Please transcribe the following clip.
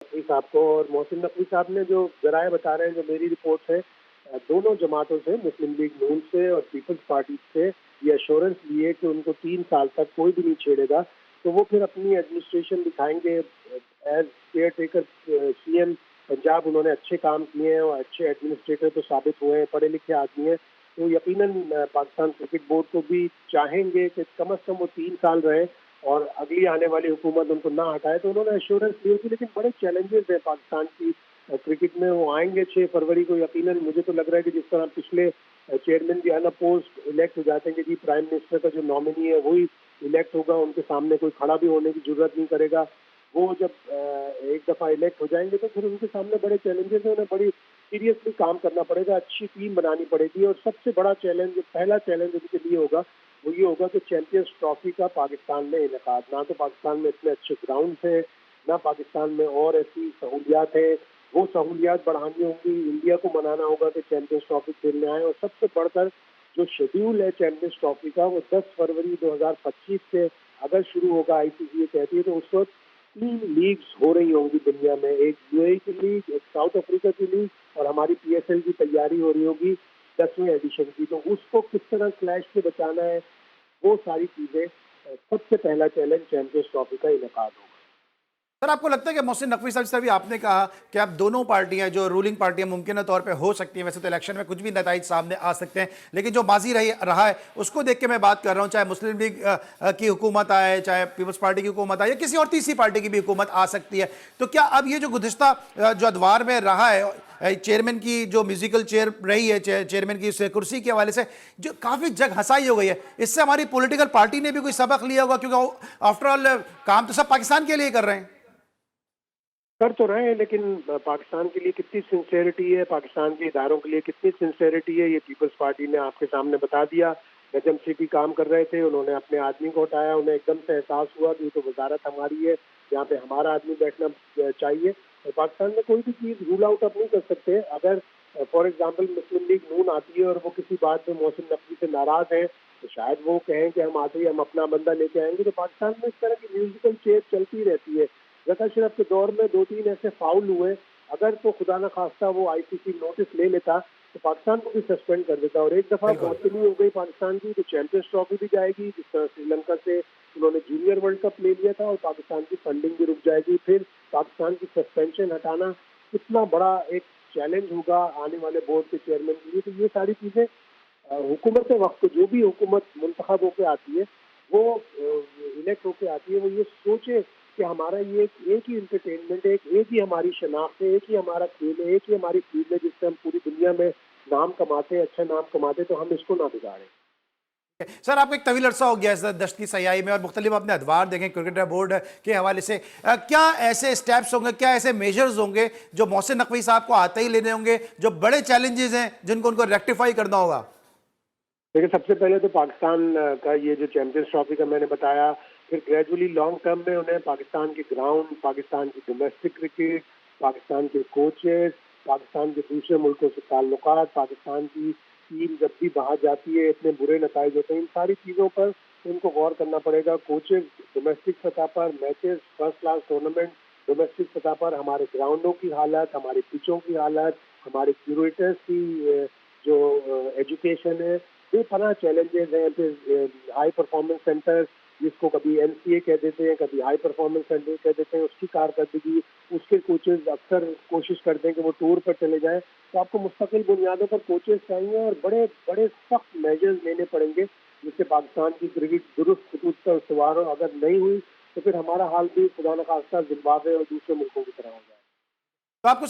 नकवी साहब को। और मोहसिन नकवी साहब ने जो ज़राए बता रहे हैं, जो मेरी रिपोर्ट है, दोनों जमातों से, मुस्लिम लीग नून से और पीपल्स पार्टी से ये एश्योरेंस लिए कि उनको 3 साल तक कोई भी नहीं छेड़ेगा। तो वो फिर अपनी एडमिनिस्ट्रेशन दिखाएंगे as caretaker CM Punjab. उन्होंने अच्छे काम किए हैं और अच्छे एडमिनिस्ट्रेटर तो साबित हुए हैं, पढ़े लिखे आदमी हैं। तो यकीनन पाकिस्तान क्रिकेट बोर्ड को भी चाहेंगे कि कम से कम वो 3 साल रहे और अगली आने वाली हुकूमत उनको ना हटाए। तो उन्होंने एश्योरेंस ली थी, लेकिन बड़े चैलेंजेस हैं पाकिस्तान की क्रिकेट में। वो आएंगे 6 फरवरी को यकीनन। मुझे तो लग रहा है कि जिस तरह पिछले चेयरमैन भी अनअपोज्ड इलेक्ट हो जाते हैं कि जी प्राइम मिनिस्टर का जो नॉमिनी है वही इलेक्ट होगा, उनके सामने कोई खड़ा भी होने की जरूरत नहीं करेगा। वो जब एक दफ़ा इलेक्ट हो जाएंगे तो फिर उनके सामने बड़े चैलेंजेस हैं, उन्हें बड़ी सीरियसली काम करना पड़ेगा, अच्छी टीम बनानी पड़ेगी। और सबसे बड़ा चैलेंज, पहला चैलेंज उनके लिए होगा, वो ये होगा कि चैंपियंस ट्रॉफी का पाकिस्तान में इनेकाद। ना तो पाकिस्तान में इतने अच्छे ग्राउंड हैं, ना पाकिस्तान में और ऐसी सहूलियात है। वो सहूलियात बढ़ानी होंगी, इंडिया को मनाना होगा कि चैंपियंस ट्रॉफी खेलने आए। और सबसे बढ़कर जो शेड्यूल है चैंपियंस ट्रॉफी का, वो 10 फरवरी 2025 से अगर शुरू होगा, आईसीसी ये कहती है, तो उस वक्त 3 लीग्स हो रही होंगी दुनिया में। एक यूएई की लीग, एक साउथ अफ्रीका की लीग और हमारी पीएसएल की तैयारी हो रही होगी 10वें एडिशन की। तो उसको किस तरह क्लैश से बचाना है, वो सारी चीजें सबसे पहला चैलेंज चैंपियंस ट्रॉफी का इनेकाद होगा। सर, आपको लगता है कि मोहसिन नकवी साहब, जैसे भी आपने कहा कि आप दोनों पार्टियां जो रूलिंग पार्टियां मुमकिन तौर पे हो सकती हैं, वैसे तो इलेक्शन में कुछ भी नतीजे सामने आ सकते हैं, लेकिन जो माजी रहा है उसको देख के मैं बात कर रहा हूं, चाहे मुस्लिम लीग की हुकूमत आए, चाहे पीपल्स पार्टी की हुकूमत आए, या किसी और तीसरी पार्टी की भी हुकूमत आ सकती है। तो क्या अब ये जो गुज़िश्ता जो अदवार में रहा है, चेयरमैन की जो म्यूजिकल चेयर रही है, चेयरमैन की उस कुर्सी के हवाले से जो काफ़ी जग हंसाई हो गई है, इससे हमारी पॉलिटिकल पार्टी ने भी कोई सबक लिया होगा? क्योंकि आफ्टर ऑल काम तो सब पाकिस्तान के लिए कर रहे हैं। कर तो रहे हैं, लेकिन पाकिस्तान के लिए कितनी सिंसेरिटी है, पाकिस्तान के इदारों के लिए कितनी सिंसेरिटी है, ये पीपल्स पार्टी ने आपके सामने बता दिया। गजम सिटी काम कर रहे थे, उन्होंने अपने आदमी को हटाया, उन्हें एकदम से एहसास हुआ कि ये तो वजारत हमारी है, यहाँ पे हमारा आदमी बैठना चाहिए। और पाकिस्तान में कोई भी चीज़ रूल आउट आप नहीं कर सकते। अगर फॉर एग्जाम्पल मुस्लिम लीग नून आती है और वो किसी बात में मोहसिन नकवी से नाराज है, तो शायद वो कहें कि हम आते ही हम अपना बंदा लेके आएंगे। तो पाकिस्तान में इस तरह की म्यूजिकल चेयर चलती रहती है। जका शरफ के दौर में 2-3 ऐसे फाउल हुए, अगर तो खुदा न खास्ता वो आईसीसी नोटिस ले लेता तो पाकिस्तान को भी सस्पेंड कर देता। और एक दफा बिल्कुल। मौसमी हो गई पाकिस्तान की, तो चैंपियंस ट्रॉफी भी जाएगी। जिस तरह श्रीलंका से उन्होंने जूनियर वर्ल्ड कप ले लिया था, और पाकिस्तान की फंडिंग भी रुक जाएगी। फिर पाकिस्तान की सस्पेंशन हटाना कितना बड़ा एक चैलेंज होगा आने वाले बोर्ड के चेयरमैन के लिए। तो ये सारी चीजें हुकूमत वक्त, जो भी हुकूमत मुंतखब होकर आती है, वो इलेक्ट होकर आती है, वो ये सोचे कि हमारा ये एक ही इंटरटेनमेंट है, एक ही हमारी शनाख्त है, एक ही हमारा खेल है, एक ही हमारी फील्ड है जिससे हम पूरी दुनिया में नाम कमाते हैं, अच्छा नाम कमाते हैं। तो हम इसको ना बिगाड़ें। सर, आपको एक तवील अरसा हो गया इस दश्त की सयाही में और मुख्तलिफ अपने अदवार देखें क्रिकेट बोर्ड के हवाले से, क्या ऐसे स्टेप्स होंगे, क्या ऐसे मेजर्स होंगे जो मोहसिन नकवी साहब को आते ही लेने होंगे, जो बड़े चैलेंजेस हैं जिनको उनको रेक्टिफाई करना होगा? देखिए, सबसे पहले तो पाकिस्तान का ये जो चैंपियंस ट्रॉफी का मैंने बताया, फिर ग्रेजुअली लॉन्ग टर्म में उन्हें पाकिस्तान के ग्राउंड, पाकिस्तान की डोमेस्टिक क्रिकेट, पाकिस्तान के कोचेस, पाकिस्तान के दूसरे मुल्कों से ताल्लुकात, पाकिस्तान की टीम जब भी बाहर जाती है इतने बुरे नताइज होते हैं, इन सारी चीज़ों पर उनको गौर करना पड़ेगा। कोचेस डोमेस्टिक सतह पर, matches first class tournament domestic सतह पर, हमारे ग्राउंडों की हालत, हमारे पिचों की हालत, हमारे क्यूरेटर्स की जो एजुकेशन है, बेपनाह चैलेंजेस हैं। फिर हाई परफॉर्मेंस सेंटर, जिसको कभी एनसीए कह देते हैं, कभी हाई परफॉर्मेंस सेंटर कह देते हैं, उसकी कारकर्दगी, उसके कोचेस अक्सर कोशिश करते हैं कि वो टूर पर चले जाएं। तो आपको मुस्तकिल बुनियादों पर कोचेस चाहिए और बड़े बड़े सख्त मेजर्स लेने पड़ेंगे, जिससे पाकिस्तान की क्रिकेट दुरुस्त खतूत पर इस्तवार हो। अगर नहीं हुई तो फिर हमारा हाल भी खुदा न खास्ता जिम्बाब्वे और दूसरे मुल्कों की तरह हो जाए। तो आपको